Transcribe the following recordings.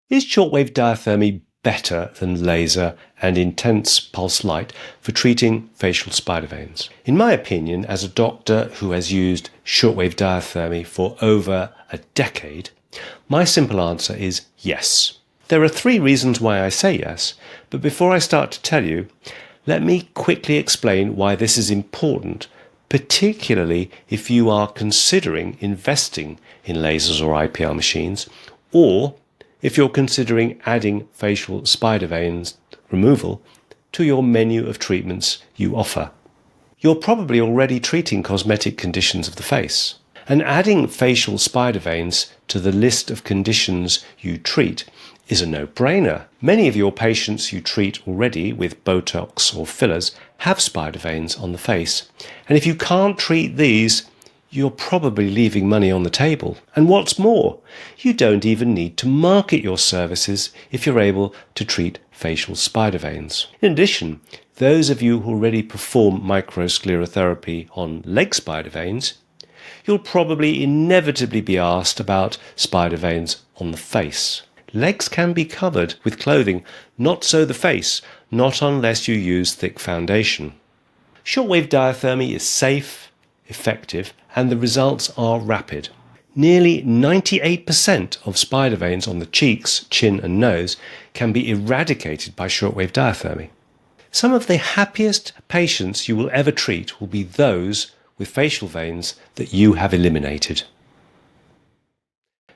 Is shortwave diathermy better than laser and intense pulse light for treating facial spider veins? In my opinion, as a doctor who has used shortwave diathermy for over a decade, my simple answer is yes. There are 3 reasons why I say yes, but before I start to tell you, let me quickly explain why this is important, particularly if you are considering investing in lasers or IPL machines, or if you're considering adding facial spider veins removal to your menu of treatments you offer. You're probably already treating cosmetic conditions of the face, and adding facial spider veins to the list of conditions you treat is a no-brainer. Many of your patients you treat already with Botox or fillers have spider veins on the face, and if you can't treat these, you're probably leaving money on the table. And what's more, you don't even need to market your services if you're able to treat facial spider veins. In addition, those of you who already perform microsclerotherapy on leg spider veins, you'll probably inevitably be asked about spider veins on the face. Legs can be covered with clothing, not so the face, not unless you use thick foundation. Shortwave diathermy is safe, effective, and the results are rapid. Nearly 98% of spider veins on the cheeks, chin and nose can be eradicated by shortwave diathermy. Some of the happiest patients you will ever treat will be those with facial veins that you have eliminated.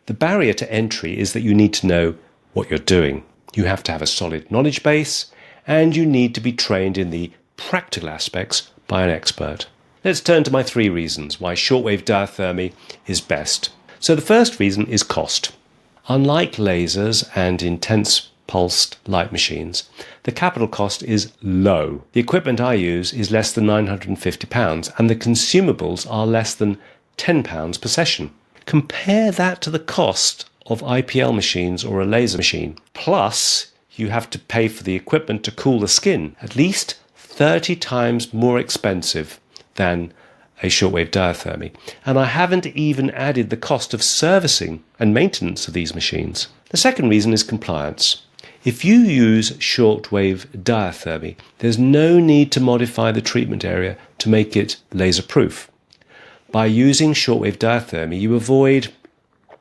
The barrier to entry is that you need to know what you're doing. You have to have a solid knowledge base, and you need to be trained in the practical aspects by an expert. Let's turn to my 3 reasons why shortwave diathermy is best. So the first reason is cost. Unlike lasers and intense pulsed light machines, the capital cost is low. The equipment I use is less than £950, and the consumables are less than £10 per session. Compare that to the cost of IPL machines or a laser machine. Plus, you have to pay for the equipment to cool the skin, at least 30 times more expensive than a shortwave diathermy. And I haven't even added the cost of servicing and maintenance of these machines. The second reason is compliance. If you use shortwave diathermy, there's no need to modify the treatment area to make it laser-proof. By using shortwave diathermy, you avoid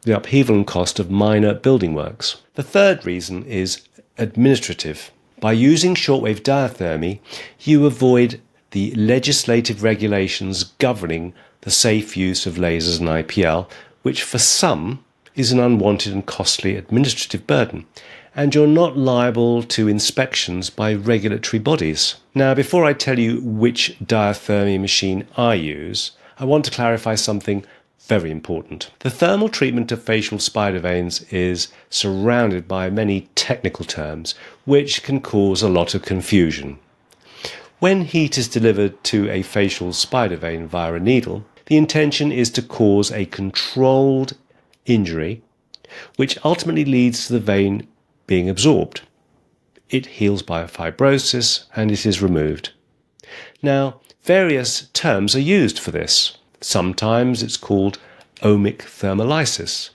the upheaval and cost of minor building works. The third reason is administrative. By using shortwave diathermy, you avoid the legislative regulations governing the safe use of lasers and IPL, which for some is an unwanted and costly administrative burden, and you're not liable to inspections by regulatory bodies. Now, before I tell you which diathermy machine I use, I want to clarify something very important. The thermal treatment of facial spider veins is surrounded by many technical terms, which can cause a lot of confusion. When heat is delivered to a facial spider vein via a needle, the intention is to cause a controlled injury, which ultimately leads to the vein being absorbed. It heals by fibrosis and it is removed. Now, various terms are used for this. Sometimes it's called ohmic thermolysis.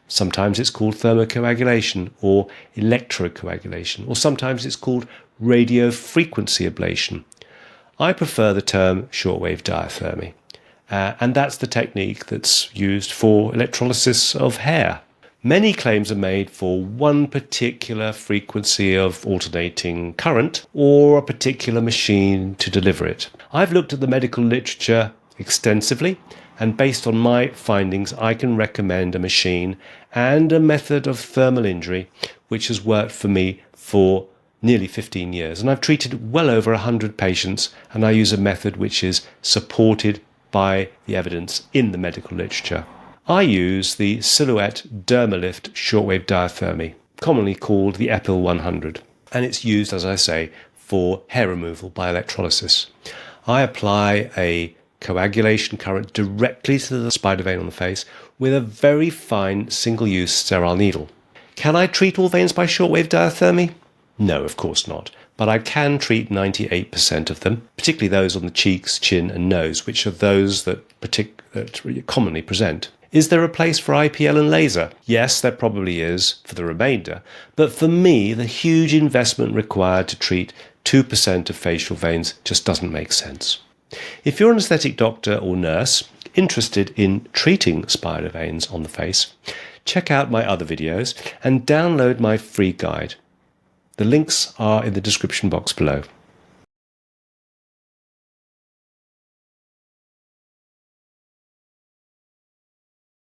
Sometimes it's called thermocoagulation or electrocoagulation, or sometimes it's called radiofrequency ablation. I prefer the term shortwave diathermy, and that's the technique that's used for electrolysis of hair. Many claims are made for one particular frequency of alternating current or a particular machine to deliver it. I've looked at the medical literature extensively, and based on my findings, I can recommend a machine and a method of thermal injury which has worked for me for nearly 15 years. And I've treated well over 100 patients, and I use a method which is supported by the evidence in the medical literature. I use the Silhouette Dermalift shortwave diathermy, commonly called the EPIL 100, and it's used, as I say, for hair removal by electrolysis. I apply a coagulation current directly to the spider vein on the face with a very fine single-use sterile needle. Can I treat all veins by shortwave diathermy? No, of course not, but I can treat 98% of them, particularly those on the cheeks, chin and nose, which are those that commonly present. Is there a place for IPL and Laser? Yes, there probably is for the remainder, but for me, the huge investment required to treat 2% of facial veins just doesn't make sense. If you're an aesthetic doctor or nurse interested in treating spider veins on the face, check out my other videos and download my free guide. The links are in the description box below.